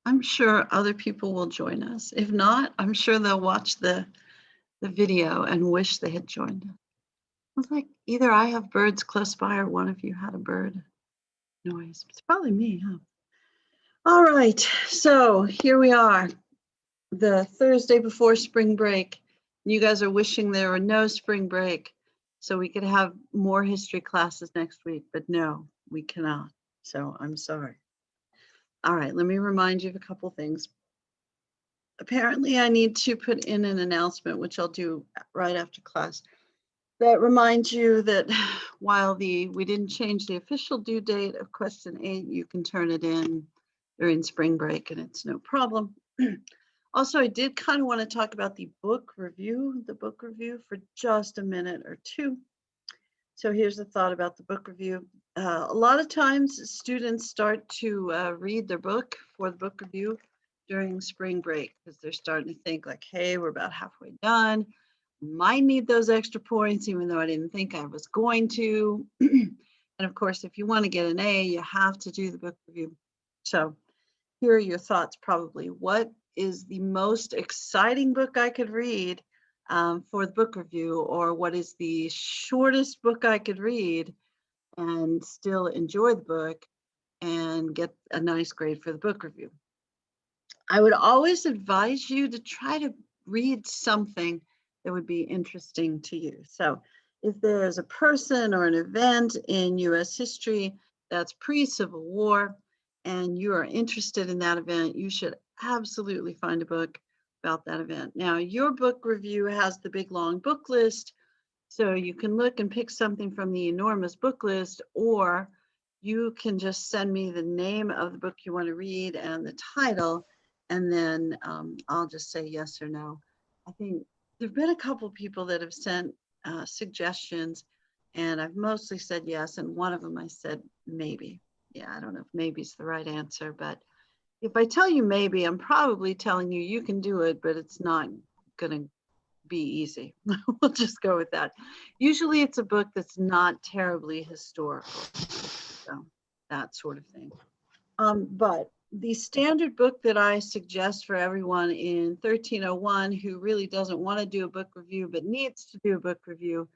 I'm sure other people will join us. If not, I'm sure they'll watch the video and wish they had joined us. It's like either I have birds close by or one of you had a bird noise. It's probably me, huh? All right, so here we are, the Thursday before spring break. You guys are wishing there were no spring break so we could have more history classes next week, but no, we cannot. So I'm sorry. All right, let me remind you of a couple things. Apparently, I need to put in an announcement, which I'll do right after class, that reminds you that while we didn't change the official due date of question 8, you can turn it in during spring break and it's no problem. Also, I did kind of want to talk about the book review for just a minute or two. So here's a thought about the book review. A lot of times students start to read their book for the book review during spring break because they're starting to think like, hey, we're about halfway done. Might need those extra points, even though I didn't think I was going to. And of course, if you want to get an A, you have to do the book review. So here are your thoughts probably. What is the most exciting book I could read for the book review, or what is the shortest book I could read and still enjoy the book and get a nice grade for the book review? I would always advise you to try to read something that would be interesting to you. So if there's a person or an event in US history that's pre-Civil War and you are interested in that event, you should absolutely find a book about that event. Now, your book review has the big long book list, so you can look and pick something from the enormous book list, or you can just send me the name of the book you want to read and the title, and then I'll just say yes or no. I think there've been a couple people that have sent suggestions, and I've mostly said yes, and one of them I said maybe. Yeah, I don't know if maybe's the right answer, but if I tell you maybe, I'm probably telling you you can do it, but it's not gonna be easy. We'll just go with that. Usually it's a book that's not terribly historical, so that sort of thing. But the standard book that I suggest for everyone in 1301 who really doesn't want to do a book review but needs to do a book review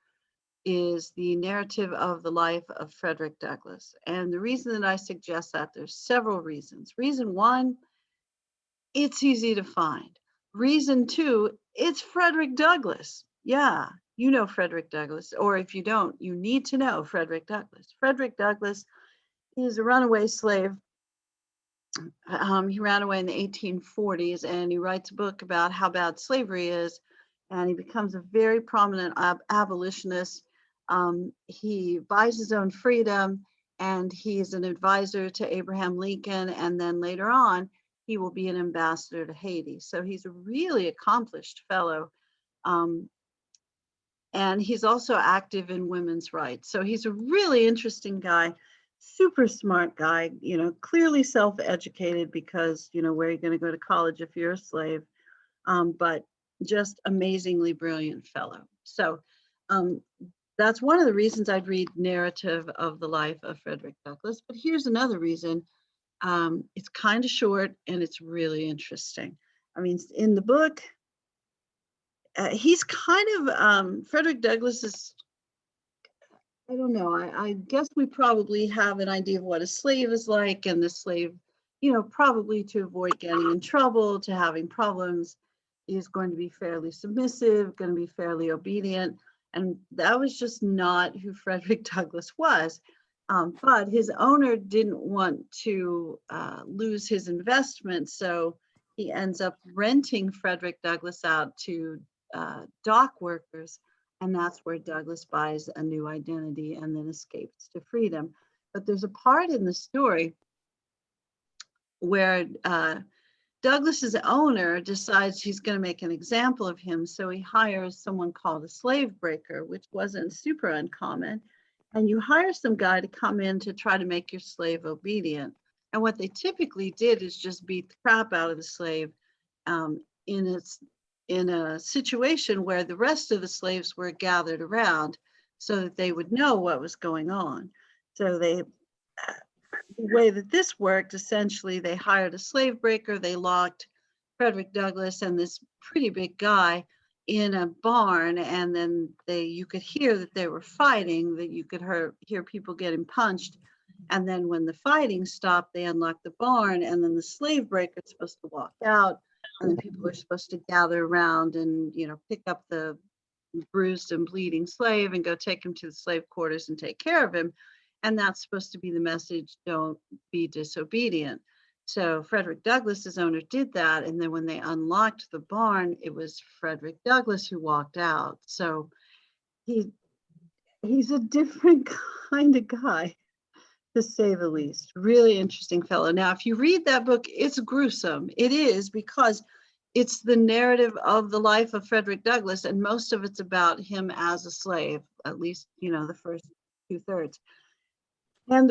is the narrative of the life of Frederick Douglass. And the reason that I suggest that, there's several reasons. Reason one, it's easy to find. Reason two, it's Frederick Douglass. Yeah, you know Frederick Douglass, or if you don't, you need to know Frederick Douglass. Frederick Douglass is a runaway slave. He ran away in the 1840s, and he writes a book about how bad slavery is, and he becomes a very prominent abolitionist. He buys his own freedom, and he's an advisor to Abraham Lincoln, and then later on, he will be an ambassador to Haiti. So he's a really accomplished fellow. And he's also active in women's rights. So he's a really interesting guy, super smart guy, you know, clearly self-educated because, you know, where are you going to go to college if you're a slave? But just amazingly brilliant fellow. So that's one of the reasons I'd read Narrative of the Life of Frederick Douglass. But here's another reason. It's kind of short and it's really interesting. I mean, in the book, he's kind of, Frederick Douglass is, I don't know, I guess we probably have an idea of what a slave is like, and the slave, you know, probably to avoid getting in trouble, to having problems, is going to be fairly submissive, going to be fairly obedient. And that was just not who Frederick Douglass was. But his owner didn't want to lose his investment, so he ends up renting Frederick Douglass out to dock workers, and that's where Douglass buys a new identity and then escapes to freedom. But there's a part in the story where Douglass's owner decides he's going to make an example of him, so he hires someone called a slave breaker, which wasn't super uncommon. And you hire some guy to come in to try to make your slave obedient. And what they typically did is just beat the crap out of the slave in a situation where the rest of the slaves were gathered around so that they would know what was going on. So they the way that this worked, essentially, they hired a slave breaker. They locked Frederick Douglass and this pretty big guy in a barn, and then you could hear that they were fighting, that you could hear people getting punched. And then when the fighting stopped, they unlocked the barn, and then the slave breaker is supposed to walk out, and then people are supposed to gather around and, pick up the bruised and bleeding slave and go take him to the slave quarters and take care of him. And that's supposed to be the message, don't be disobedient. So Frederick Douglass's owner did that. And then when they unlocked the barn, it was Frederick Douglass who walked out. So he's a different kind of guy, to say the least. Really interesting fellow. Now, if you read that book, it's gruesome. It is, because it's the narrative of the life of Frederick Douglass, and most of it's about him as a slave, at least, the first 2/3. And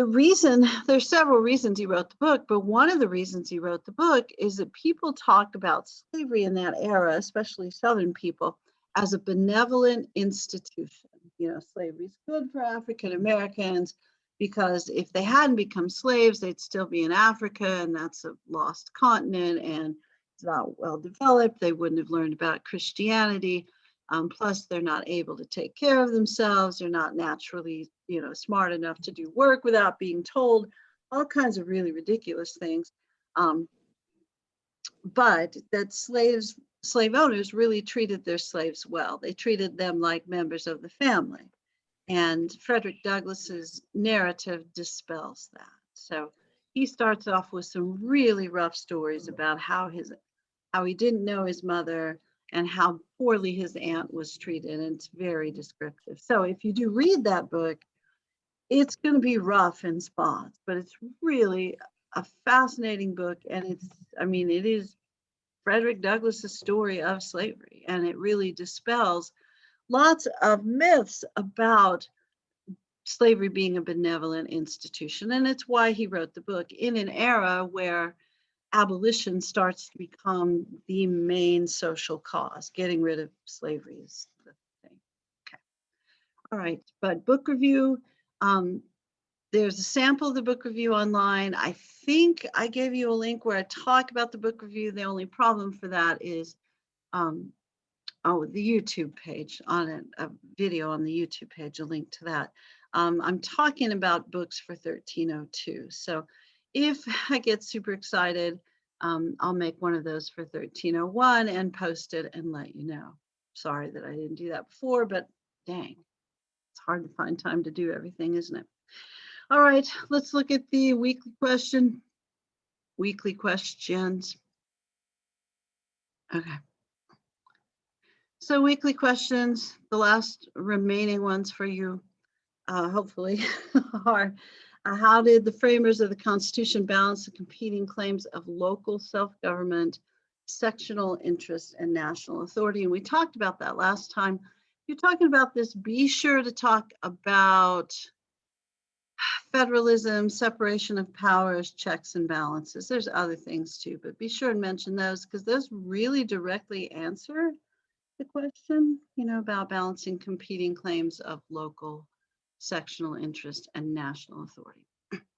there's several reasons he wrote the book, but one of the reasons he wrote the book is that people talked about slavery in that era, especially Southern people, as a benevolent institution. Slavery's good for African Americans, because if they hadn't become slaves, they'd still be in Africa, and that's a lost continent, and it's not well developed. They wouldn't have learned about Christianity. Plus, they're not able to take care of themselves. They're not naturally, smart enough to do work without being told, all kinds of really ridiculous things. But that slave owners really treated their slaves well. They treated them like members of the family. And Frederick Douglass's narrative dispels that. So he starts off with some really rough stories about how he didn't know his mother and how poorly his aunt was treated. And it's very descriptive. So if you do read that book, it's going to be rough in spots, but it's really a fascinating book. And it is Frederick Douglass's story of slavery. And it really dispels lots of myths about slavery being a benevolent institution. And it's why he wrote the book in an era where abolition starts to become the main social cause. Getting rid of slavery is the thing. Okay. All right. But book review, there's a sample of the book review online. I think I gave you a link where I talk about the book review. The only problem for that is the YouTube page on it, a video on the YouTube page, a link to that. I'm talking about books for 1302. So if I get super excited, I'll make one of those for 1301 and post it and let you know. Sorry that I didn't do that before, but dang, it's hard to find time to do everything, isn't it? All right, let's look at the weekly questions. Okay. So weekly questions, the last remaining ones for you, hopefully, are how did the framers of the Constitution balance the competing claims of local self-government, sectional interest, and national authority? And we talked about that last time. If you're talking about this, be sure to talk about federalism, separation of powers, checks and balances. There's other things too, but be sure and mention those, because those really directly answer the question, about balancing competing claims of local, sectional interest and national authority.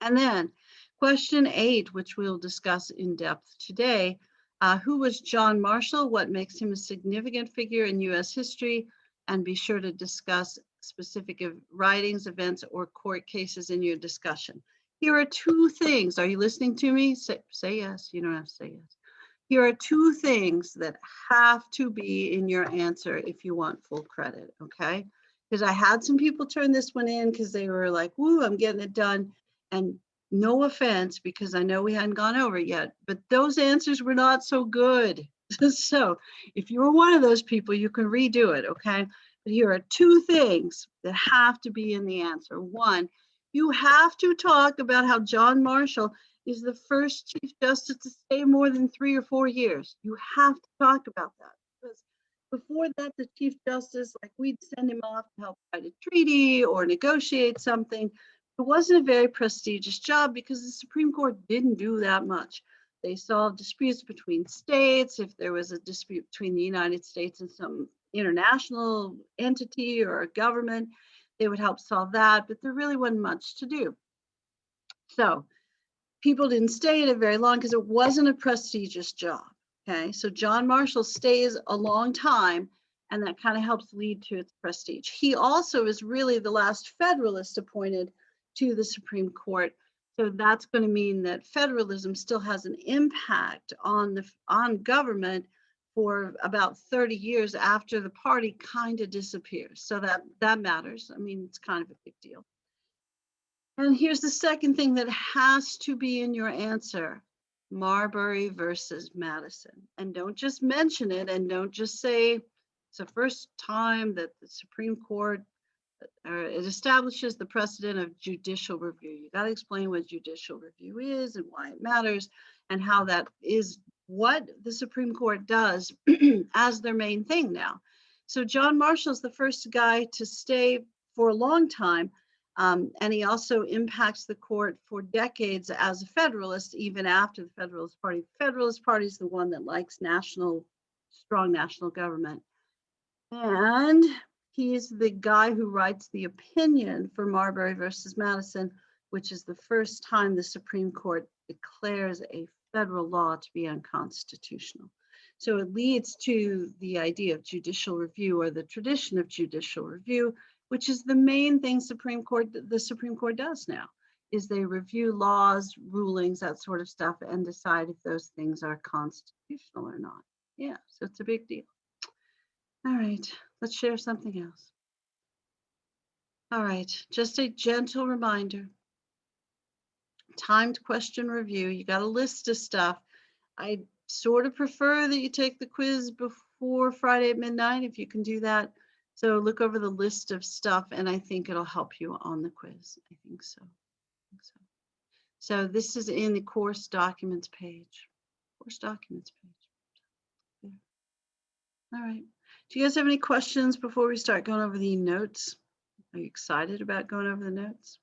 And then question 8, which we'll discuss in depth today, who was John Marshall? What makes him a significant figure in U.S. history? And be sure to discuss specific writings, events, or court cases in your discussion. Here are 2 things. Are you listening to me? Say yes. You don't have to say yes. Here are 2 things that have to be in your answer if you want full credit, okay? Because I had some people turn this one in because they were like, woo, I'm getting it done. And no offense, because I know we hadn't gone over it yet, but those answers were not so good. So if you were one of those people, you can redo it, okay? But here are 2 things that have to be in the answer. 1, you have to talk about how John Marshall is the first Chief Justice to stay more than 3 or 4 years. You have to talk about that, because before that, the Chief Justice, we'd send him off to help write a treaty or negotiate something. It wasn't a very prestigious job because the Supreme Court didn't do that much. They solved disputes between states. If there was a dispute between the United States and some international entity or a government, they would help solve that, but there really wasn't much to do. So people didn't stay in it very long because it wasn't a prestigious job. Okay, so John Marshall stays a long time, and that kind of helps lead to its prestige. He also is really the last Federalist appointed to the Supreme Court. So that's going to mean that federalism still has an impact on government for about 30 years after the party kind of disappears. So that matters. I mean, it's kind of a big deal. And here's the second thing that has to be in your answer: Marbury versus Madison. And don't just mention it, and don't just say it's the first time that the Supreme Court it establishes the precedent of judicial review. You got to explain what judicial review is and why it matters, and how that is what the Supreme Court does as their main thing now. So John Marshall's the first guy to stay for a long time, and he also impacts the court for decades as a Federalist, even after the Federalist Party. The Federalist Party is the one that likes strong national government. And he's the guy who writes the opinion for Marbury versus Madison, which is the first time the Supreme Court declares a federal law to be unconstitutional. So it leads to the idea of judicial review, or the tradition of judicial review, which is the main thing the Supreme Court does now, is they review laws, rulings, that sort of stuff, and decide if those things are constitutional or not. Yeah, so it's a big deal. All right, let's share something else. All right, just a gentle reminder. Timed question review. You got a list of stuff. I sort of prefer that you take the quiz before Friday at midnight, if you can do that. So look over the list of stuff, and I think it'll help you on the quiz. I think so. So this is in the course documents page. Course documents page. There. All right. Do you guys have any questions before we start going over the notes? Are you excited about going over the notes?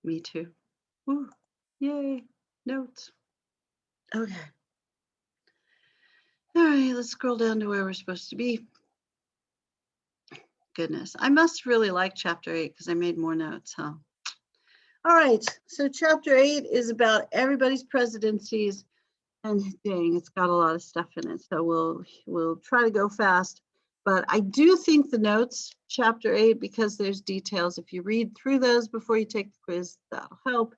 Me too. Woo. Yay. Notes. Okay. All right, let's scroll down to where we're supposed to be. Goodness, I must really like chapter 8 because I made more notes, huh? All right, so chapter 8 is about everybody's presidencies, and dang, it's got a lot of stuff in it. So we'll try to go fast, but I do think the notes, chapter 8, because there's details. If you read through those before you take the quiz, that'll help.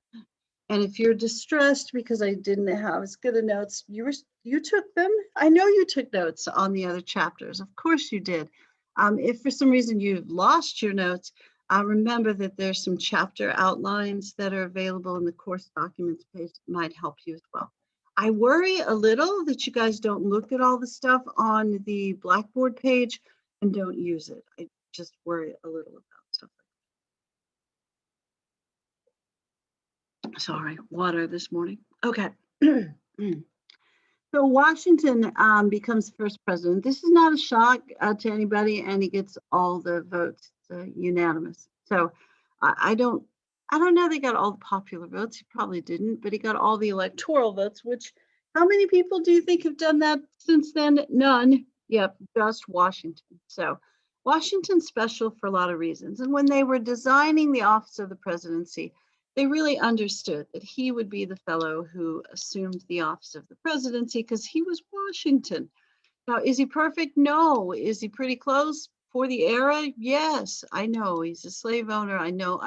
And if you're distressed because I didn't have as good of notes, you took them. I know you took notes on the other chapters. Of course you did. If for some reason you've lost your notes, remember that there's some chapter outlines that are available in the course documents page that might help you as well. I worry a little that you guys don't look at all the stuff on the Blackboard page and don't use it. I just worry a little about stuff like that. Sorry, water this morning. Okay. So Washington becomes first president. This is not a shock to anybody, and he gets all the votes, unanimous. So I don't know they got all the popular votes. He probably didn't, but he got all the electoral votes, which, how many people do you think have done that since then? None. Yep, just Washington. So Washington's special for a lot of reasons. And when they were designing the office of the presidency, they really understood that he would be the fellow who assumed the office of the presidency because he was Washington. Now, is he perfect? No. Is he pretty close for the era? Yes, I know. He's a slave owner. I know.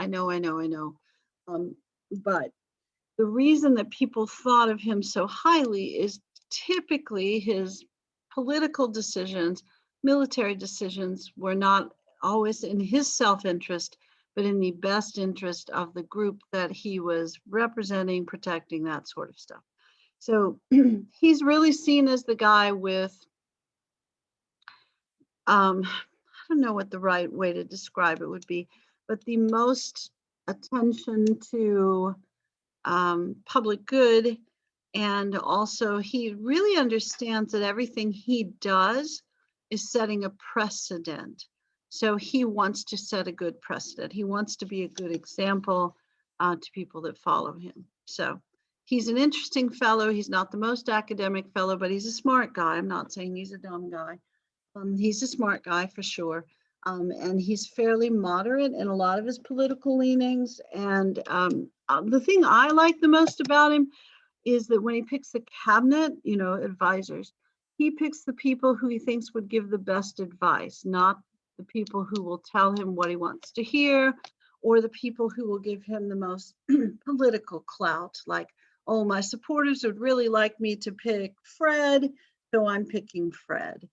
But the reason that people thought of him so highly is typically his political decisions, military decisions, were not always in his self-interest, but in the best interest of the group that he was representing, protecting, that sort of stuff. So he's really seen as the guy with, I don't know what the right way to describe it would be, but the most attention to public good. And also he really understands that everything he does is setting a precedent. So he wants to set a good precedent. He wants to be a good example to people that follow him. So he's an interesting fellow. He's not the most academic fellow, but he's a smart guy. I'm not saying he's a dumb guy. He's a smart guy for sure. And he's fairly moderate in a lot of his political leanings. And the thing I like the most about him is that when he picks the cabinet, advisors, he picks the people who he thinks would give the best advice, not the people who will tell him what he wants to hear, or the people who will give him the most political clout, like, oh, my supporters would really like me to pick Fred, so I'm picking Fred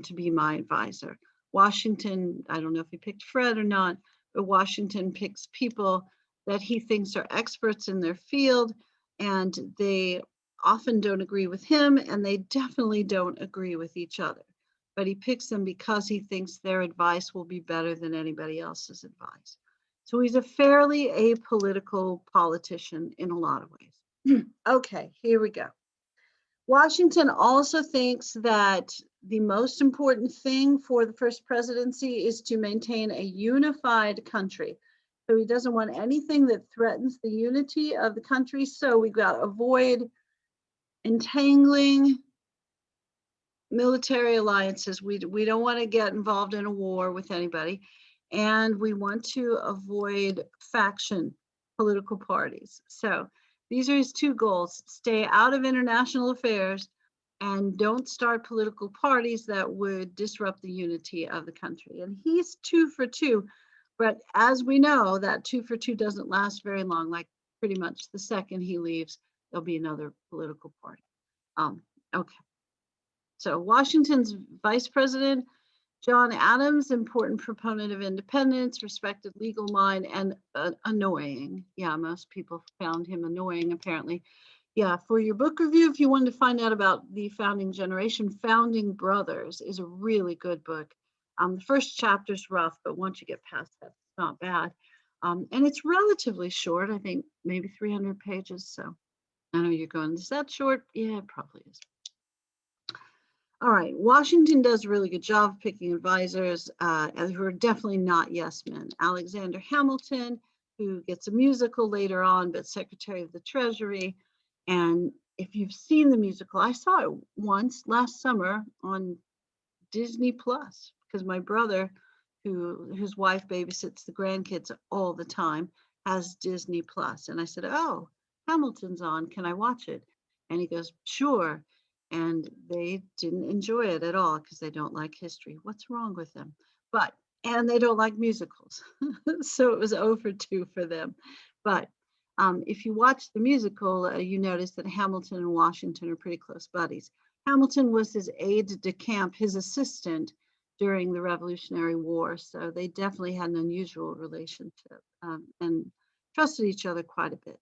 to be my advisor. Washington, I don't know if he picked Fred or not, but Washington picks people that he thinks are experts in their field, and they often don't agree with him, and they definitely don't agree with each other. But he picks them because he thinks their advice will be better than anybody else's advice. So he's a fairly apolitical politician in a lot of ways. Okay, here we go. Washington also thinks that the most important thing for the first presidency is to maintain a unified country. So he doesn't want anything that threatens the unity of the country. So we've got to avoid entangling military alliances. We don't want to get involved in a war with anybody. And we want to avoid faction political parties. So these are his two goals: stay out of international affairs and don't start political parties that would disrupt the unity of the country. And he's 2 for 2. But as we know, that 2 for 2 doesn't last very long. Like pretty much the second he leaves, there'll be another political party. Okay. So Washington's vice president, John Adams, important proponent of independence, respected legal mind, and annoying. Yeah, most people found him annoying, apparently. Yeah, for your book review, if you wanted to find out about the founding generation, Founding Brothers is a really good book. The first chapter's rough, but once you get past that, it's not bad. And it's relatively short, I think maybe 300 pages. So I know you're going, is that short? Yeah, it probably is. All right, Washington does a really good job of picking advisors who are definitely not yes men. Alexander Hamilton, who gets a musical later on, but Secretary of the Treasury. And if you've seen the musical, I saw it once last summer on Disney Plus, because my brother, whose wife babysits the grandkids all the time, has Disney Plus. And I said, oh, Hamilton's on, can I watch it? And he goes, sure. And they didn't enjoy it at all because they don't like history. What's wrong with them? And they don't like musicals. So it was 0 for 2 for them. But if you watch the musical, you notice that Hamilton and Washington are pretty close buddies. Hamilton was his aide de camp, his assistant during the Revolutionary War. So they definitely had an unusual relationship and trusted each other quite a bit.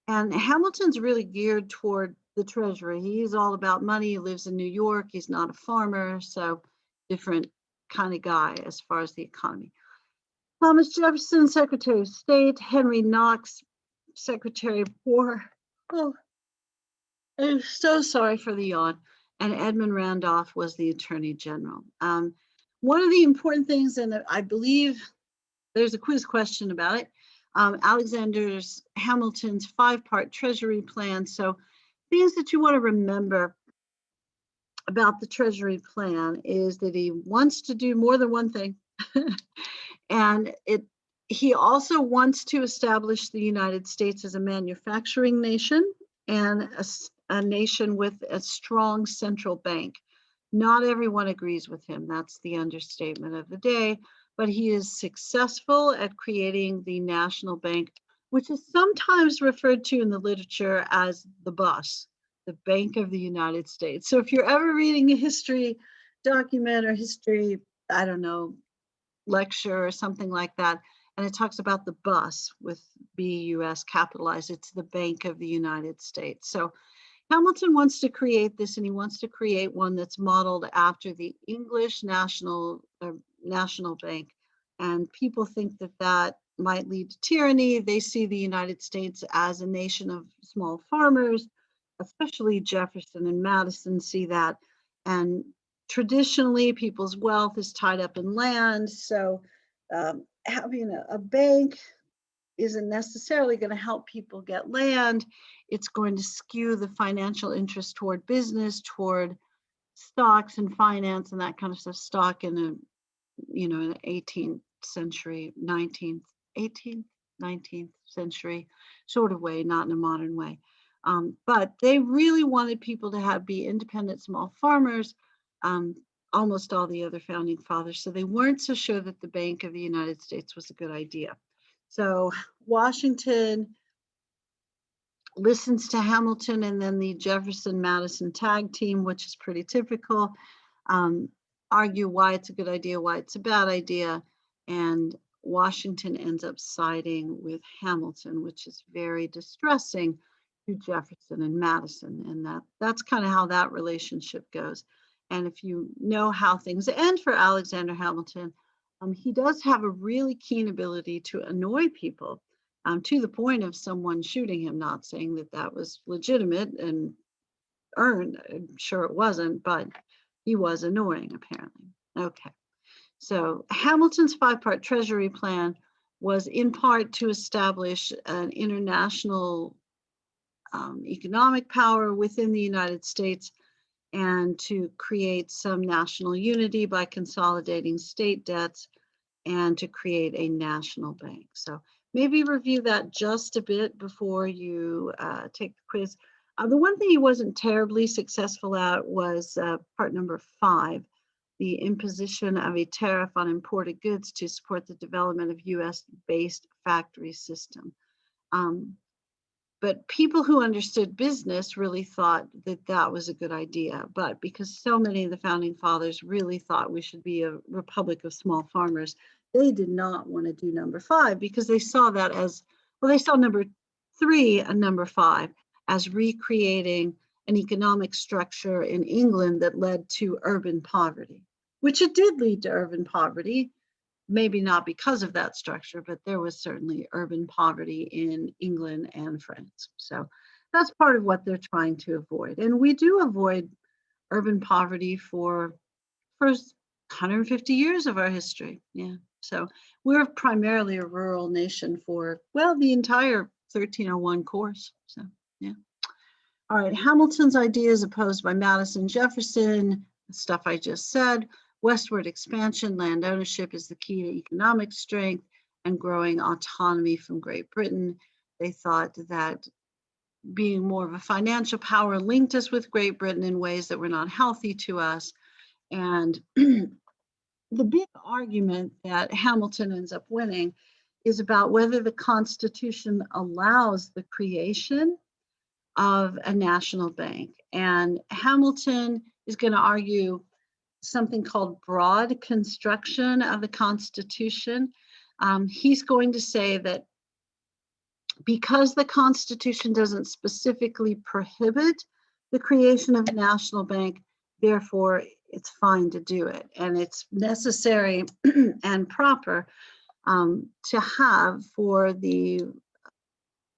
And Hamilton's really geared toward the Treasury. He's all about money. He lives in New York. He's not a farmer, so different kind of guy as far as the economy. Thomas Jefferson, Secretary of State. Henry Knox, Secretary of War. Oh, I'm so sorry for the yawn. And Edmund Randolph was the Attorney General. One of the important things, and I believe there's a quiz question about it, Hamilton's 5-part Treasury plan. So things that you want to remember about the Treasury plan is that he wants to do more than one thing. And he also wants to establish the United States as a manufacturing nation and a nation with a strong central bank. Not everyone agrees with him. That's the understatement of the day. But he is successful at creating the national bank, which is sometimes referred to in the literature as the BUS, the Bank of the United States. So if you're ever reading a history document or history, I don't know, lecture or something like that, and it talks about the BUS with BUS capitalized, it's the Bank of the United States. So Hamilton wants to create this, and he wants to create one that's modeled after the English National Bank. And people think that that might lead to tyranny. They see the United States as a nation of small farmers, especially Jefferson and Madison see that. And traditionally, people's wealth is tied up in land. So having a bank isn't necessarily going to help people get land. It's going to skew the financial interest toward business, toward stocks and finance and that kind of stuff, stock in in the 18th century, 18th, 19th century sort of way, not in a modern way. But they really wanted people to be independent small farmers, almost all the other founding fathers. So they weren't so sure that the Bank of the United States was a good idea. So Washington listens to Hamilton, and then the Jefferson-Madison tag team, which is pretty typical, argue why it's a good idea, why it's a bad idea, and Washington ends up siding with Hamilton, which is very distressing to Jefferson and Madison, and that's kind of how that relationship goes. And if you know how things end for Alexander Hamilton, he does have a really keen ability to annoy people, to the point of someone shooting him, not saying that that was legitimate and earned. I'm sure it wasn't, but he was annoying, apparently. Okay. So Hamilton's 5-part Treasury plan was in part to establish an international economic power within the United States and to create some national unity by consolidating state debts and to create a national bank. So maybe review that just a bit before you take the quiz. The one thing he wasn't terribly successful at was part number 5, the imposition of a tariff on imported goods to support the development of US-based factory system. But people who understood business really thought that that was a good idea. But because so many of the founding fathers really thought we should be a republic of small farmers, they did not want to do number 5 because they saw that as, well, they saw number 3 and number 5 as recreating an economic structure in England that led to urban poverty, which it did lead to urban poverty. Maybe not because of that structure, but there was certainly urban poverty in England and France. So that's part of what they're trying to avoid. And we do avoid urban poverty for first 150 years of our history. Yeah. So we're primarily a rural nation for, well, the entire 1301 course. So, yeah. All right. Hamilton's ideas opposed by Madison, Jefferson, the stuff I just said. Westward expansion, land ownership is the key to economic strength and growing autonomy from Great Britain. They thought that being more of a financial power linked us with Great Britain in ways that were not healthy to us. And the big argument that Hamilton ends up winning is about whether the Constitution allows the creation of a national bank. And Hamilton is going to argue something called broad construction of the Constitution. He's going to say that because the Constitution doesn't specifically prohibit the creation of a national bank, therefore it's fine to do it. And it's necessary and proper to have for the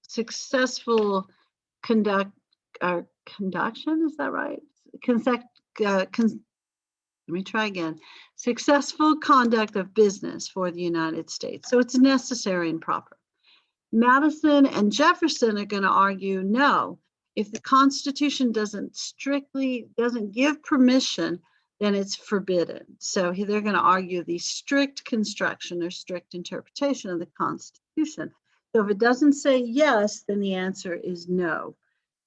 successful conduction, is that right? Let me try again. Successful conduct of business for the United States. So it's necessary and proper. Madison and Jefferson are going to argue, no, if the Constitution doesn't give permission, then it's forbidden. So they're going to argue the strict construction or strict interpretation of the Constitution. So if it doesn't say yes, then the answer is no.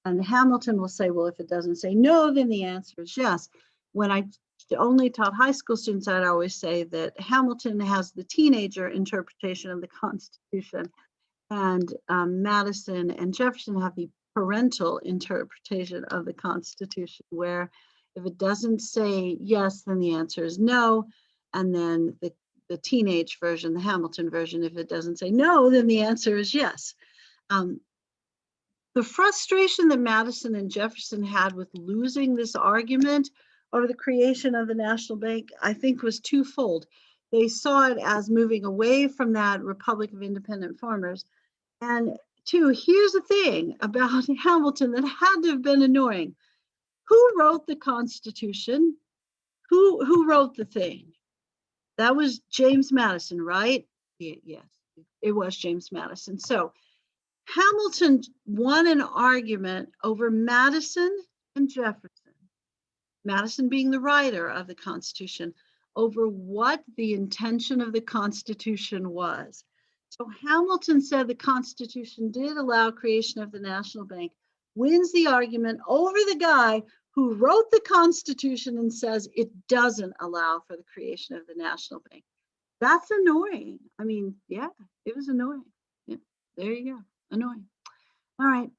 And Hamilton will say, well, if it doesn't say no, then the answer is yes. When I only taught high school students, I'd always say that Hamilton has the teenager interpretation of the Constitution, and Madison and Jefferson have the parental interpretation of the Constitution, where if it doesn't say yes, then the answer is no. And then the teenage version, the Hamilton version, if it doesn't say no, then the answer is yes. The frustration that Madison and Jefferson had with losing this argument over the creation of the national bank, I think, was twofold. They saw it as moving away from that Republic of Independent Farmers. And two, here's the thing about Hamilton that had to have been annoying. Who wrote the Constitution? Who wrote the thing? That was James Madison, right? Yes, it was James Madison. So Hamilton won an argument over Madison and Jefferson. Madison being the writer of the Constitution, over what the intention of the Constitution was. So Hamilton said the Constitution did allow creation of the national bank, wins the argument over the guy who wrote the Constitution and says it doesn't allow for the creation of the national bank. That's annoying. I mean, yeah, it was annoying. Yeah, there you go, annoying. All right,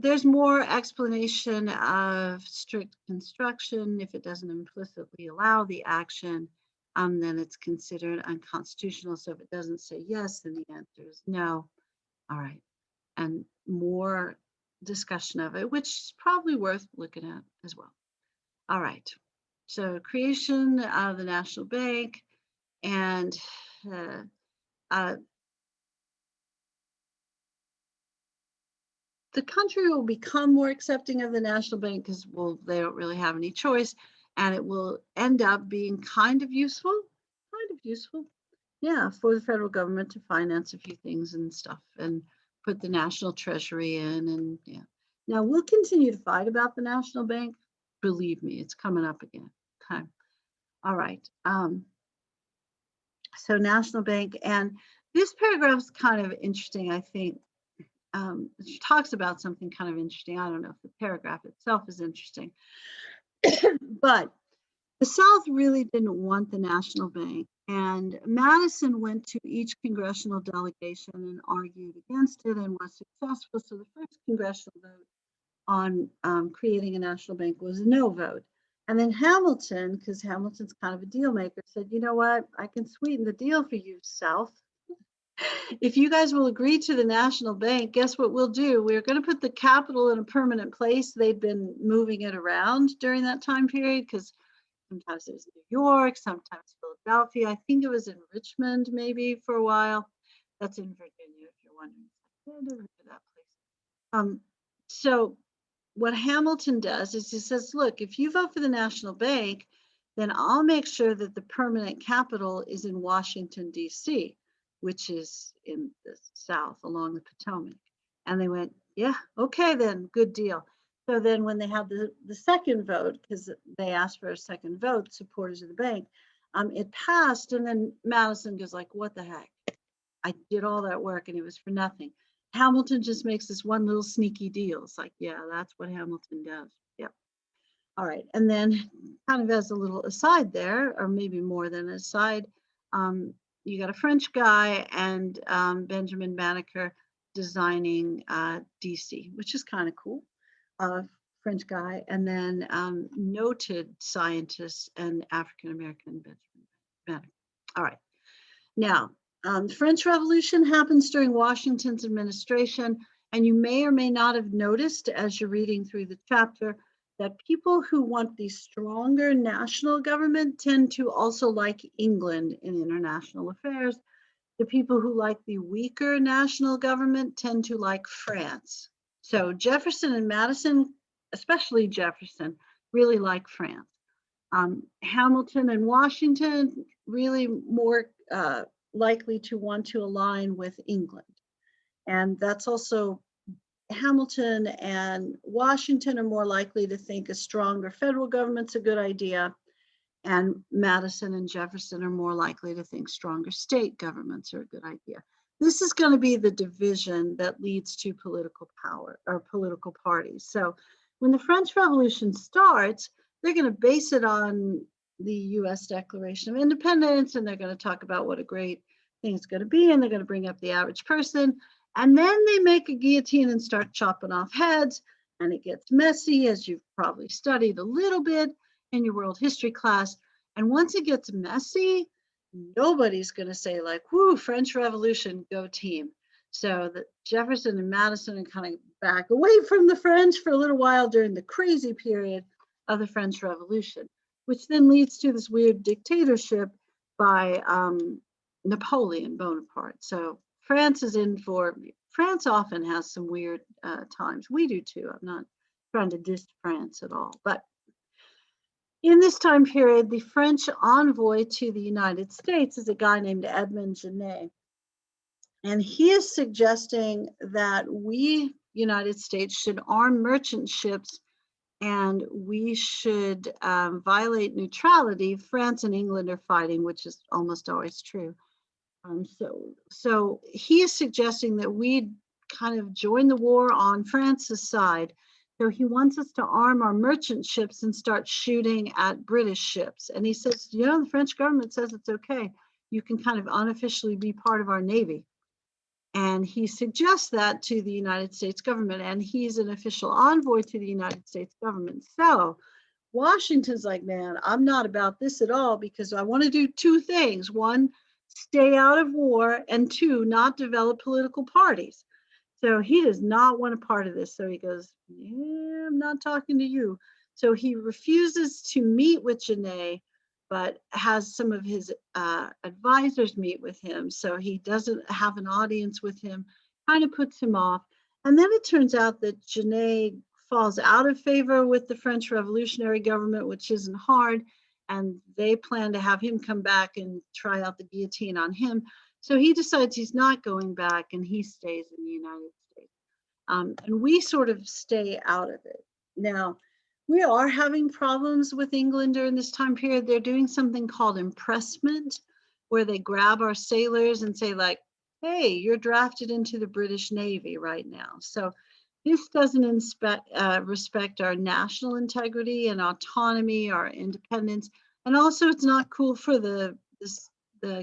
there's more explanation of strict construction. If it doesn't implicitly allow the action, then it's considered unconstitutional. So if it doesn't say yes, then the answer is no. All right, and more discussion of it, which is probably worth looking at as well. All right, so creation of the national bank, and the country will become more accepting of the national bank because, well, they don't really have any choice, and it will end up being kind of useful, yeah, for the federal government to finance a few things and stuff, and put the national treasury in, and yeah. Now we'll continue to fight about the national bank. Believe me, it's coming up again. Okay. All right. So national bank, and this paragraph is kind of interesting, I think. She talks about something kind of interesting. I don't know if the paragraph itself is interesting, but the South really didn't want the national bank, and Madison went to each congressional delegation and argued against it and was successful. So the first congressional vote on creating a national bank was a no vote. And then Hamilton, because Hamilton's kind of a deal maker, said, you know what, I can sweeten the deal for you, South. If you guys will agree to the national bank, guess what we'll do? We're going to put the capital in a permanent place. They'd been moving it around during that time period because sometimes it was New York, sometimes Philadelphia. I think it was in Richmond maybe for a while. That's in Virginia, if you're wondering. I never heard of that place. So what Hamilton does is he says, look, if you vote for the national bank, then I'll make sure that the permanent capital is in Washington, D.C., which is in the South along the Potomac. And they went, yeah, okay, then, good deal. So then when they had the second vote, because they asked for a second vote, supporters of the bank, it passed. And then Madison goes like, what the heck? I did all that work and it was for nothing. Hamilton just makes this one little sneaky deal. It's like, yeah, that's what Hamilton does. Yep. All right. And then kind of as a little aside there, or maybe more than an aside, you got a French guy and Benjamin Banneker designing DC, which is kind of cool. French guy, and then noted scientist and African-American Benjamin Banneker. All right. Now, the French Revolution happens during Washington's administration, and you may or may not have noticed as you're reading through the chapter that people who want the stronger national government tend to also like England in international affairs. The people who like the weaker national government tend to like France. So Jefferson and Madison, especially Jefferson, really like France. Hamilton and Washington really more likely to want to align with England. And that's also Hamilton and Washington are more likely to think a stronger federal government's a good idea. And Madison and Jefferson are more likely to think stronger state governments are a good idea. This is going to be the division that leads to political power or political parties. So when the French Revolution starts, they're going to base it on the US Declaration of Independence, and they're going to talk about what a great thing it's going to be, and they're going to bring up the average person. And then they make a guillotine and start chopping off heads, and it gets messy, as you've probably studied a little bit in your world history class. And once it gets messy, nobody's going to say like, whoo, French Revolution, go team. So that Jefferson and Madison are kind of back away from the French for a little while during the crazy period of the French Revolution, which then leads to this weird dictatorship by Napoleon Bonaparte. So France often has some weird times. We do too. I'm not trying to diss France at all. But in this time period, the French envoy to the United States is a guy named Edmond Genet. And he is suggesting that we, United States, should arm merchant ships and we should violate neutrality. France and England are fighting, which is almost always true. So he is suggesting that we kind of join the war on France's side. So he wants us to arm our merchant ships and start shooting at British ships. And he says, you know, the French government says it's okay. You can kind of unofficially be part of our Navy. And he suggests that to the United States government, and he's an official envoy to the United States government. So Washington's like, man, I'm not about this at all, because I want to do two things. One, stay out of war, and two, not develop political parties. So he does not want a part of this. So he goes, yeah, I'm not talking to you. So he refuses to meet with Genet, but has some of his advisors meet with him. So he doesn't have an audience with him, kind of puts him off. And then it turns out that Genet falls out of favor with the French Revolutionary government, which isn't hard. And they plan to have him come back and try out the guillotine on him. So he decides he's not going back, and he stays in the United States. And we sort of stay out of it. Now, we are having problems with England during this time period. They're doing something called impressment, where they grab our sailors and say, like, hey, you're drafted into the British Navy right now. So this doesn't respect our national integrity and autonomy, our independence. And also, it's not cool for the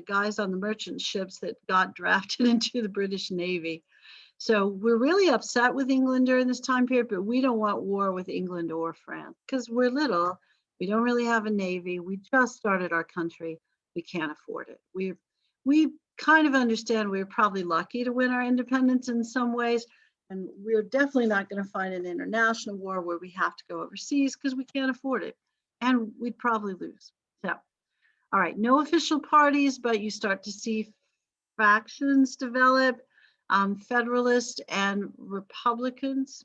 guys on the merchant ships that got drafted into the British Navy. So we're really upset with England during this time period, but we don't want war with England or France because we're little. We don't really have a navy. We just started our country. We can't afford it. We kind of understand we're probably lucky to win our independence in some ways, and we're definitely not going to fight an international war where we have to go overseas because we can't afford it, and we'd probably lose. So, all right, no official parties, but you start to see factions develop. Federalists and Republicans.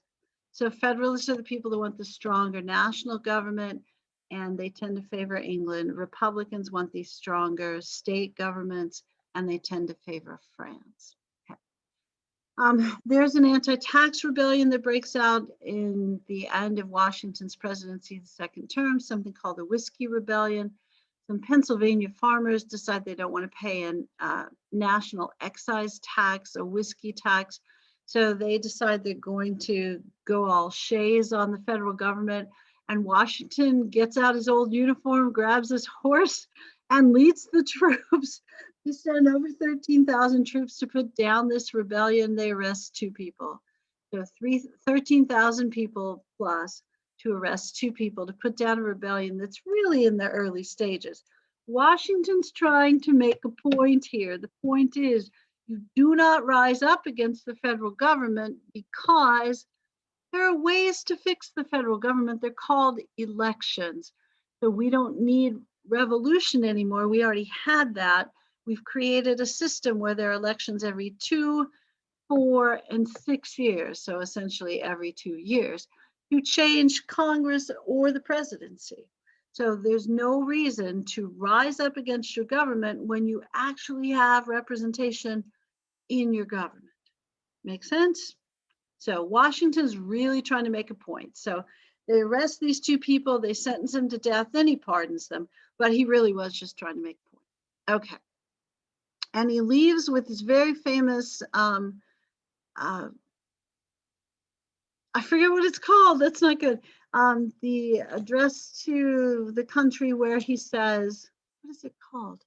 So Federalists are the people that want the stronger national government, and they tend to favor England. Republicans want these stronger state governments, and they tend to favor France. Okay. There's an anti-tax rebellion that breaks out in the end of Washington's presidency, the second term, something called the Whiskey Rebellion. Some Pennsylvania farmers decide they don't want to pay a national excise tax, a whiskey tax. So they decide they're going to go all shays on the federal government. And Washington gets out his old uniform, grabs his horse, and leads the troops. They send over 13,000 troops to put down this rebellion. They arrest two people. So 13,000 people plus to arrest two people to put down a rebellion that's really in the early stages. Washington's trying to make a point here. The point is, you do not rise up against the federal government because there are ways to fix the federal government. They're called elections. So we don't need revolution anymore. We already had that. We've created a system where there are elections every 2, 4, and 6 years. So essentially every 2 years. To change Congress or the presidency. So there's no reason to rise up against your government when you actually have representation in your government. Make sense? So Washington's really trying to make a point. So they arrest these two people, they sentence them to death, then he pardons them, but he really was just trying to make a point. Okay. And he leaves with his very famous I forget what it's called. That's not good. The address to the country where he says, what is it called?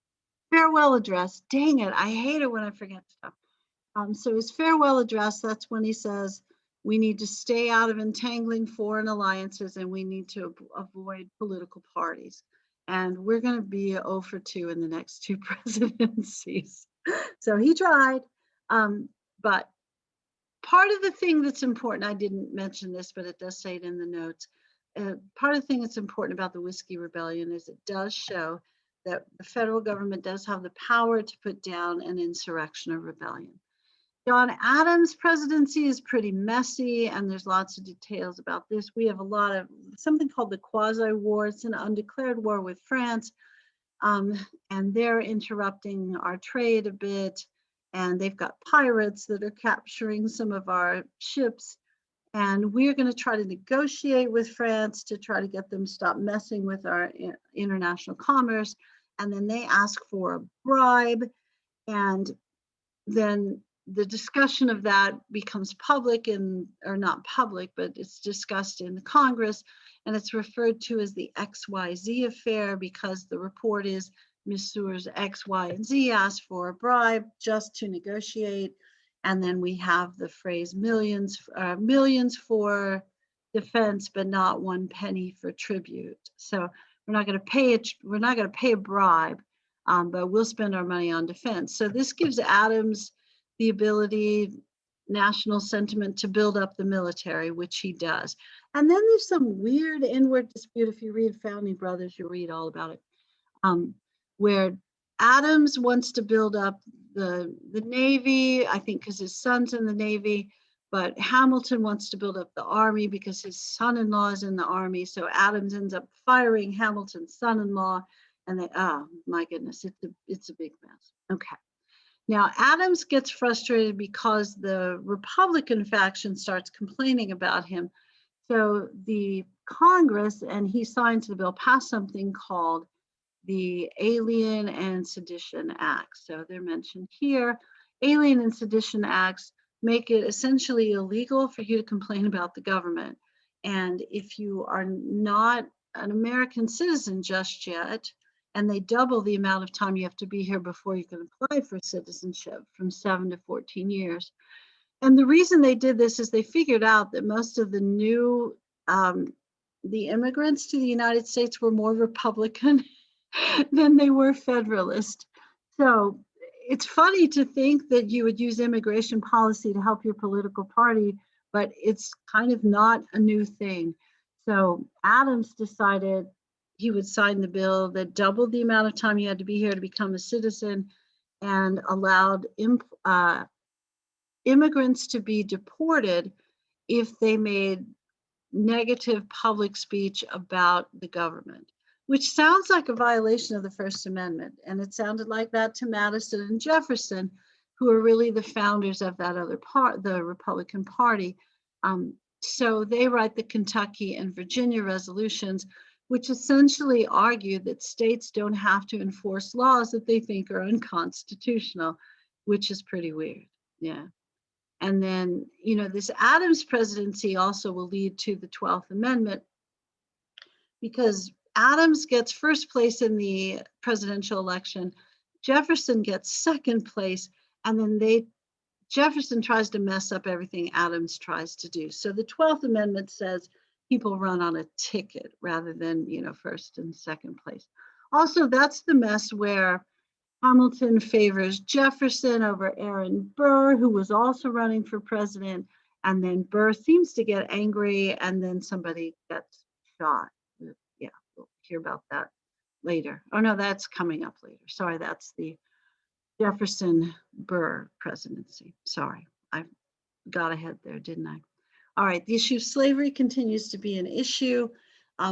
Farewell address. Dang it. I hate it when I forget stuff. So his farewell address, that's when he says, we need to stay out of entangling foreign alliances and we need to avoid political parties. And we're going to be 0 for 2 in the next 2 presidencies. So he tried, but part of the thing that's important, I didn't mention this, but it does say it in the notes. Part of the thing that's important about the Whiskey Rebellion is it does show that the federal government does have the power to put down an insurrection or rebellion. John Adams' presidency is pretty messy, and there's lots of details about this. We have a lot of something called the quasi-war. It's an undeclared war with France, and they're interrupting our trade a bit. And they've got pirates that are capturing some of our ships. And we're going to try to negotiate with France to try to get them to stop messing with our international commerce. And then they ask for a bribe. And then the discussion of that becomes public, or not public, but it's discussed in the Congress. And it's referred to as the XYZ affair because the report is Messrs. X, Y, and Z asked for a bribe just to negotiate. And then we have the phrase millions for defense, but not 1 penny for tribute. So we're not going to pay a bribe, but we'll spend our money on defense. So this gives Adams the ability, national sentiment, to build up the military, which he does. And then there's some weird inward dispute. If you read Founding Brothers, you'll read all about it, where Adams wants to build up the Navy, I think because his son's in the Navy, but Hamilton wants to build up the Army because his son-in-law is in the Army. So Adams ends up firing Hamilton's son-in-law, and oh my goodness, it's a big mess. Okay. Now, Adams gets frustrated because the Republican faction starts complaining about him. So the Congress, and he signs the bill, passed something called the Alien and Sedition Act. So they're mentioned here. Alien and Sedition Acts make it essentially illegal for you to complain about the government. And if you are not an American citizen just yet, and they double the amount of time you have to be here before you can apply for citizenship, from 7 to 14 years. And the reason they did this is they figured out that most of the new, the immigrants to the United States were more Republican than they were Federalist. So it's funny to think that you would use immigration policy to help your political party, but it's kind of not a new thing. So Adams decided he would sign the bill that doubled the amount of time you had to be here to become a citizen, and allowed immigrants to be deported if they made negative public speech about the government, which sounds like a violation of the First Amendment. And it sounded like that to Madison and Jefferson, who are really the founders of that other part, the Republican Party. So they write the Kentucky and Virginia resolutions, which essentially argue that states don't have to enforce laws that they think are unconstitutional, which is pretty weird. Yeah. And then, this Adams presidency also will lead to the 12th Amendment, because Adams gets first place in the presidential election, Jefferson gets second place, and then Jefferson tries to mess up everything Adams tries to do. So the 12th Amendment says people run on a ticket rather than, first and second place. Also, that's the mess where Hamilton favors Jefferson over Aaron Burr, who was also running for president. And then Burr seems to get angry, and then somebody gets shot. Yeah, we'll hear about that later. Oh, no, that's coming up later. Sorry, that's the Jefferson-Burr presidency. Sorry, I got ahead there, didn't I? All right, the issue of slavery continues to be an issue.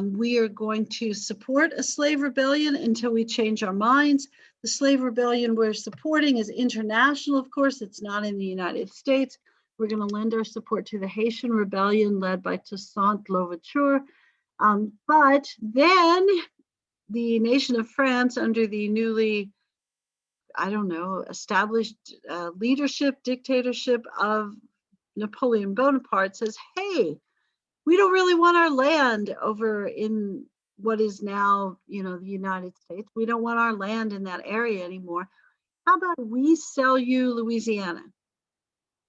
We are going to support a slave rebellion until we change our minds. The slave rebellion we're supporting is international, of course. It's not in the United States. We're going to lend our support to the Haitian rebellion led by Toussaint Louverture. But then the nation of France, under the newly, established dictatorship of Napoleon Bonaparte, says, hey, we don't really want our land over in what is now, the United States. We don't want our land in that area anymore. How about we sell you Louisiana?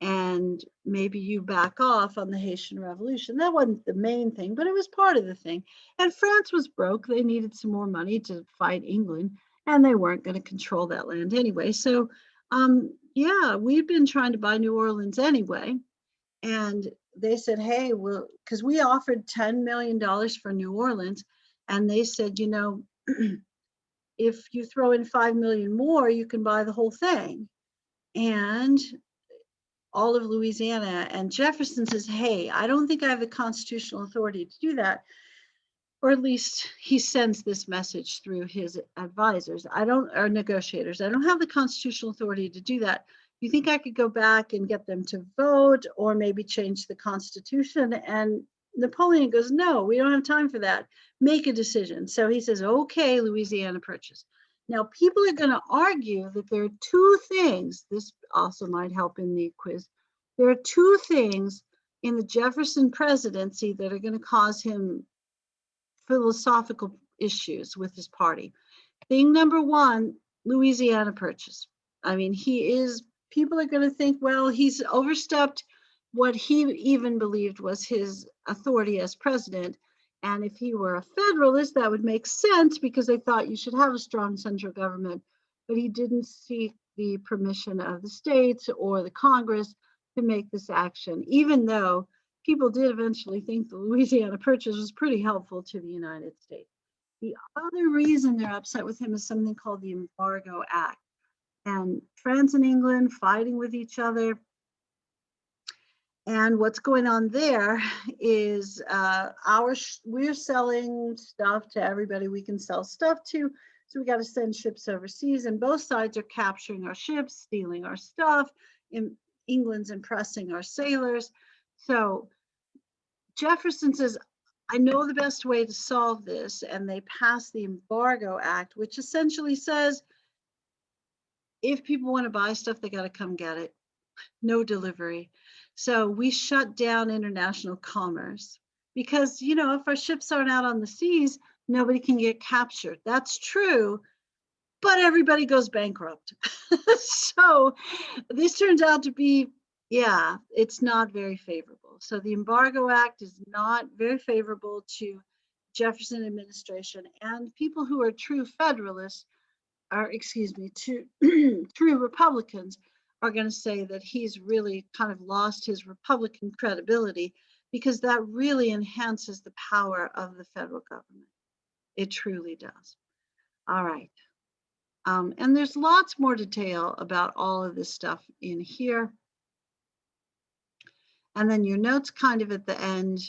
And maybe you back off on the Haitian Revolution. That wasn't the main thing, but it was part of the thing. And France was broke. They needed some more money to fight England, and they weren't going to control that land anyway. So, yeah, we've been trying to buy New Orleans anyway. And they said, hey, because we offered $10 million for New Orleans. And they said, if you throw in 5 million more, you can buy the whole thing. And all of Louisiana. And Jefferson says, hey, I don't think I have the constitutional authority to do that. Or at least he sends this message through his advisors. Or negotiators. I don't have the constitutional authority to do that. you think I could go back and get them to vote or maybe change the Constitution? And Napoleon goes, no, we don't have time for that. Make a decision. So he says, okay, Louisiana Purchase. Now, people are going to argue that there are two things. This also might help in the quiz. There are two things in the Jefferson presidency that are going to cause him philosophical issues with his party. Thing number one, Louisiana Purchase. I mean, people are going to think, well, he's overstepped what he even believed was his authority as president. And if he were a federalist, that would make sense because they thought you should have a strong central government. But he didn't seek the permission of the states or the Congress to make this action, even though people did eventually think the Louisiana Purchase was pretty helpful to the United States. The other reason they're upset with him is something called the Embargo Act. And France and England fighting with each other. And what's going on there is we're selling stuff to everybody we can sell stuff to. So we got to send ships overseas, and both sides are capturing our ships, stealing our stuff. England's impressing our sailors. So Jefferson says, I know the best way to solve this, and they pass the Embargo Act, which essentially says if people want to buy stuff, they got to come get it. No delivery. So we shut down international commerce because, you know, if our ships aren't out on the seas, nobody can get captured. That's true, but everybody goes bankrupt. So this turns out to be, yeah, it's not very favorable. So the Embargo Act is not very favorable to Jefferson administration, and people who are true Federalists true Republicans are going to say that he's really kind of lost his Republican credibility because that really enhances the power of the federal government. It truly does. All right. And there's lots more detail about all of this stuff in here. And then your notes kind of at the end.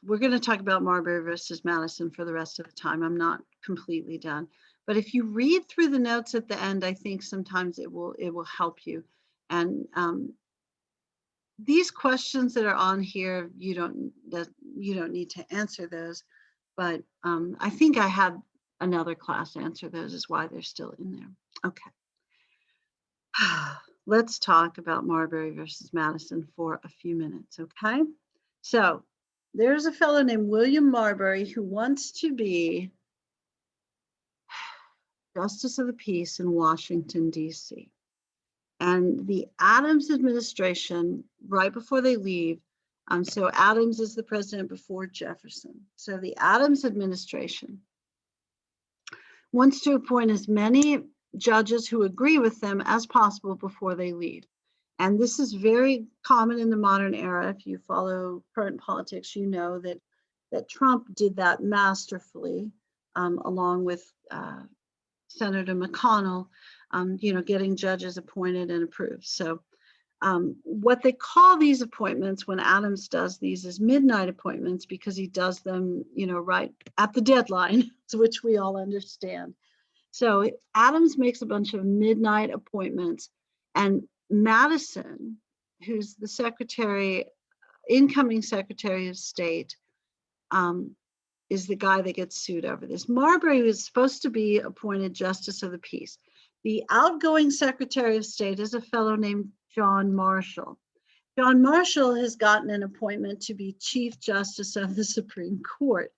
We're going to talk about Marbury versus Madison for the rest of the time. I'm not completely done. But if you read through the notes at the end, I think sometimes it will help you. And these questions that are on here, you don't need to answer those. But I think I had another class answer those, is why they're still in there. Okay. Let's talk about Marbury versus Madison for a few minutes, okay? So there's a fellow named William Marbury who wants to be Justice of the Peace in Washington, D.C. And the Adams administration, right before they leave, so Adams is the president before Jefferson. So the Adams administration wants to appoint as many judges who agree with them as possible before they leave. And this is very common in the modern era. If you follow current politics, you know that Trump did that masterfully, along with Senator McConnell, getting judges appointed and approved. So what they call these appointments when Adams does these is midnight appointments, because he does them, right at the deadline, which we all understand. So Adams makes a bunch of midnight appointments, and Madison, who's the incoming Secretary of State, is the guy that gets sued over this. Marbury was supposed to be appointed Justice of the Peace. The outgoing Secretary of State is a fellow named John Marshall. John Marshall has gotten an appointment to be Chief Justice of the Supreme Court.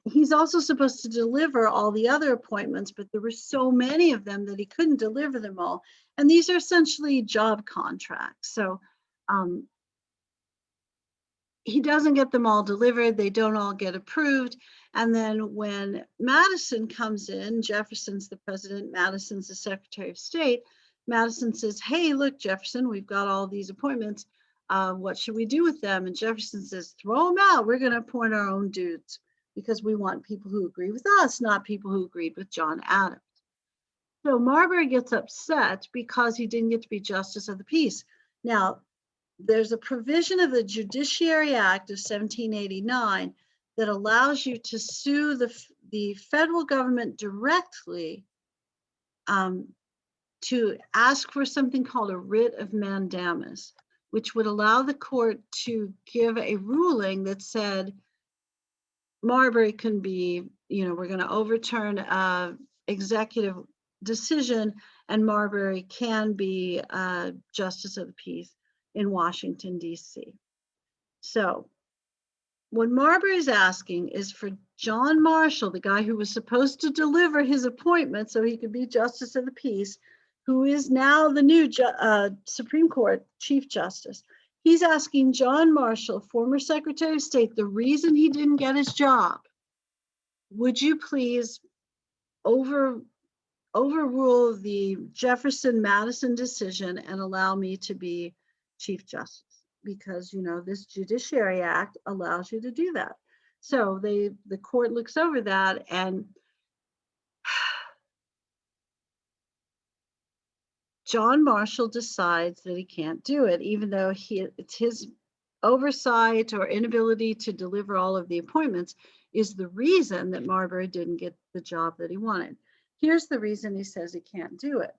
He's also supposed to deliver all the other appointments, but there were so many of them that he couldn't deliver them all. And these are essentially job contracts. So he doesn't get them all delivered. They don't all get approved. And then when Madison comes in, Jefferson's the president, Madison's the Secretary of State. Madison says, hey, look, Jefferson, we've got all these appointments. What should we do with them? And Jefferson says, throw them out. We're going to appoint our own dudes, because we want people who agree with us, not people who agreed with John Adams. So Marbury gets upset because he didn't get to be Justice of the Peace. Now, there's a provision of the Judiciary Act of 1789 that allows you to sue the federal government directly to ask for something called a writ of mandamus, which would allow the court to give a ruling that said Marbury can be, we're going to overturn a executive decision, and Marbury can be Justice of the Peace in Washington, D.C. So what Marbury's asking is for John Marshall, the guy who was supposed to deliver his appointment so he could be Justice of the Peace, who is now the new Supreme Court Chief Justice. He's asking John Marshall, former Secretary of State, the reason he didn't get his job, would you please overrule the Jefferson-Madison decision and allow me to be Chief Justice? Because, this Judiciary Act allows you to do that. So the court looks over that, and John Marshall decides that he can't do it, even though it's his oversight or inability to deliver all of the appointments is the reason that Marbury didn't get the job that he wanted. Here's the reason he says he can't do it.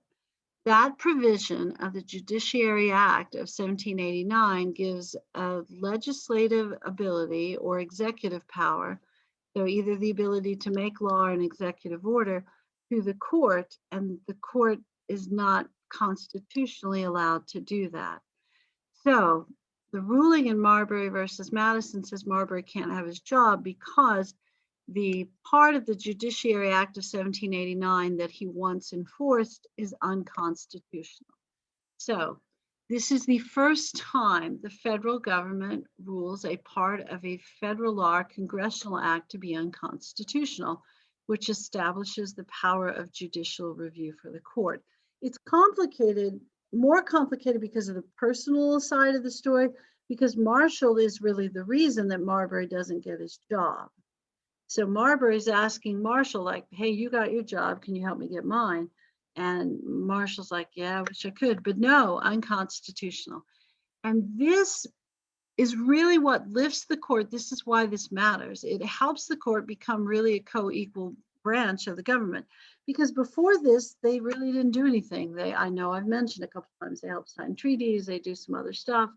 That provision of the Judiciary Act of 1789 gives a legislative ability or executive power, so either the ability to make law or an executive order, to the court, and the court is not constitutionally allowed to do that. So the ruling in Marbury versus Madison says Marbury can't have his job because the part of the Judiciary Act of 1789 that he wants enforced is unconstitutional. So this is the first time the federal government rules a part of a federal law or congressional act to be unconstitutional, which establishes the power of judicial review for the court. It's complicated, more complicated because of the personal side of the story, because Marshall is really the reason that Marbury doesn't get his job. So Marbury's asking Marshall, like, hey, you got your job, can you help me get mine? And Marshall's like, yeah, I wish I could, but no, unconstitutional. And this is really what lifts the court. This is why this matters. It helps the court become really a co-equal branch of the government. Because before this, they really didn't do anything. I know I've mentioned a couple times, they help sign treaties, they do some other stuff,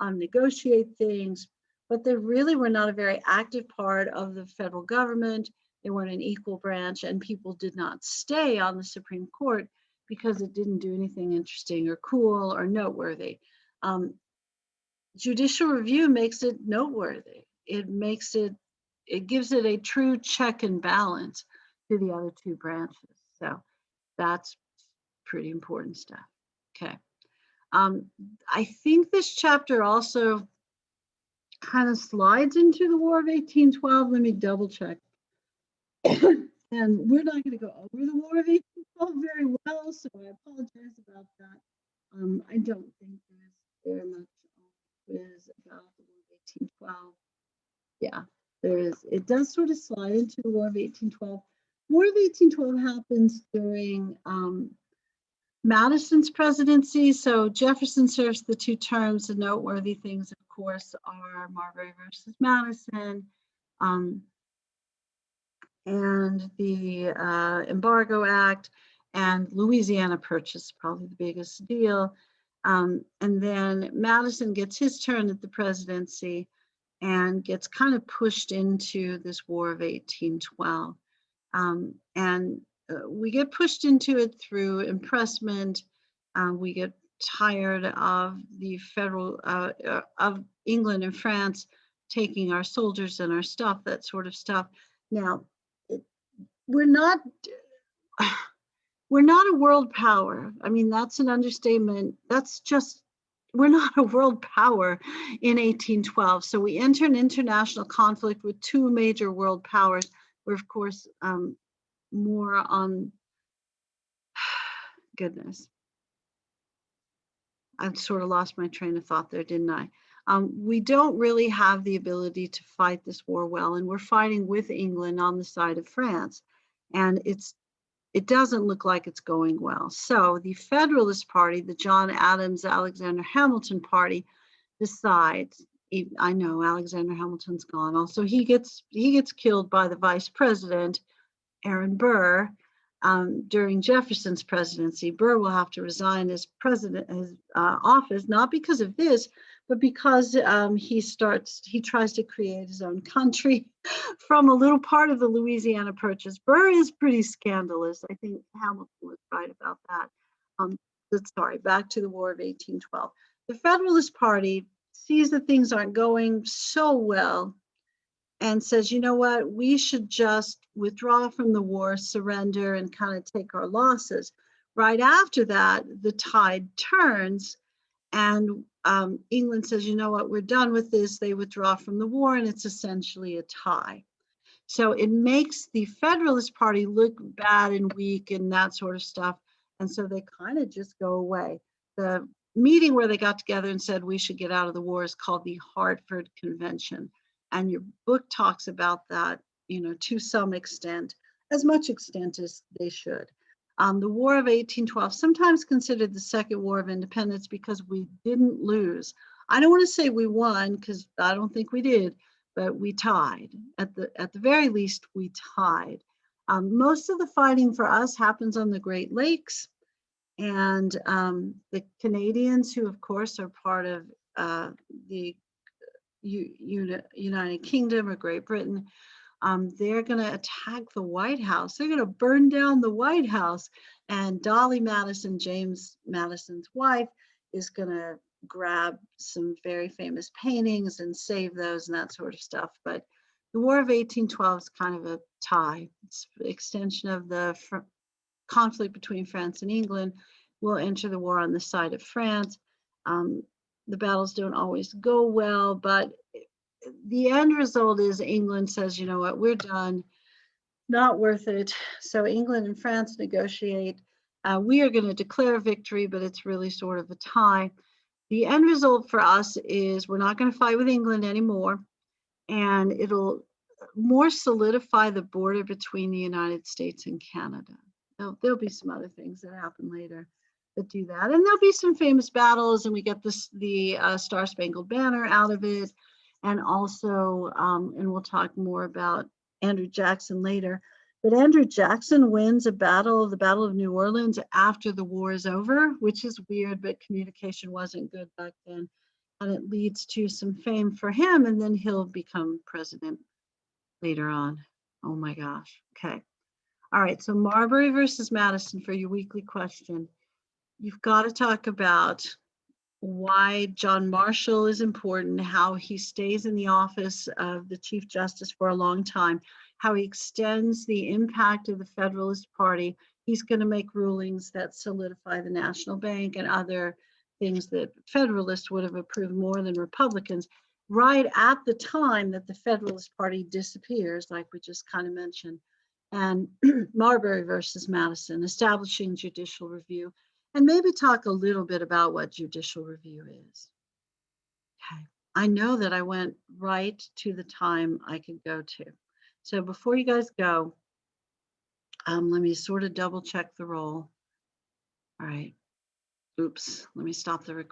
negotiate things, but they really were not a very active part of the federal government. They weren't an equal branch, and people did not stay on the Supreme Court because it didn't do anything interesting or cool or noteworthy. Judicial review makes it noteworthy. It gives it a true check and balance to the other two branches. So that's pretty important stuff. Okay. I think this chapter also kind of slides into the War of 1812. Let me double check. And we're not going to go over the War of 1812 very well, so I apologize about that. I don't think there's very much quiz about the War of 1812. Yeah, there is. It does sort of slide into the War of 1812. War of 1812 happens during Madison's presidency. So Jefferson serves the 2 terms. The noteworthy things, of course, are Marbury versus Madison, and the Embargo Act, and Louisiana Purchase, probably the biggest deal. And then Madison gets his turn at the presidency and gets kind of pushed into this War of 1812. We get pushed into it through impressment. We get tired of the federal, of England and France taking our soldiers and our stuff, that sort of stuff. Now, we're not a world power. I mean, that's an understatement. That's just, we're not a world power in 1812. So we enter an international conflict with 2 major world powers. We're, of course, more on, goodness. I've sort of lost my train of thought there, didn't I? We don't really have the ability to fight this war well, and we're fighting with England on the side of France. And it doesn't look like it's going well. So the Federalist Party, the John Adams, Alexander Hamilton party, decides, I know Alexander Hamilton's gone. Also, he gets killed by the vice president, Aaron Burr. during Jefferson's presidency. Burr will have to resign his office, not because of this, but because he tries to create his own country from a little part of the Louisiana Purchase. Burr is pretty scandalous. I think Hamilton was right about that. Sorry, back to the War of 1812. The Federalist Party sees that things aren't going so well and says, you know what, we should just withdraw from the war, surrender, and kind of take our losses. Right after that, the tide turns, and England says, you know what, we're done with this. They withdraw from the war, and it's essentially a tie. So it makes the Federalist Party look bad and weak and that sort of stuff. And so they kind of just go away. The meeting where they got together and said we should get out of the war is called the Hartford Convention. And your book talks about that, to some extent, as much extent as they should. The War of 1812, sometimes considered the Second War of Independence because we didn't lose. I don't want to say we won, because I don't think we did, but we tied. At the very least, we tied. Most of the fighting for us happens on the Great Lakes, and the Canadians, who of course are part of the United Kingdom or Great Britain, they're going to attack the White House. They're going to burn down the White House, and Dolly Madison, James Madison's wife, is going to grab some very famous paintings and save those and that sort of stuff. But the War of 1812 is kind of a tie. It's an extension of the conflict between France and England. We'll enter the war on the side of France. The battles don't always go well, but the end result is England says, you know what, we're done, not worth it. So England and France negotiate. We are going to declare victory, but it's really sort of a tie. The end result for us is we're not going to fight with England anymore, and it'll more solidify the border between the United States and Canada. There'll be some other things that happen later that do that, and there'll be some famous battles, and we get the Star Spangled Banner out of it, and also, and we'll talk more about Andrew Jackson later. But Andrew Jackson wins the Battle of New Orleans, after the war is over, which is weird, but communication wasn't good back then. And it leads to some fame for him, and then he'll become president later on. Oh my gosh. Okay. All right. So Marbury versus Madison for your weekly question. You've got to talk about why John Marshall is important, how he stays in the office of the Chief Justice for a long time, how he extends the impact of the Federalist Party. He's going to make rulings that solidify the National Bank and other things that Federalists would have approved more than Republicans, right at the time that the Federalist Party disappears, like we just kind of mentioned. And Marbury versus Madison, establishing judicial review, and maybe talk a little bit about what judicial review is. Okay, I know that I went right to the time I could go to. So before you guys go, let me sort of double check the roll. All right. Oops, let me stop the recording.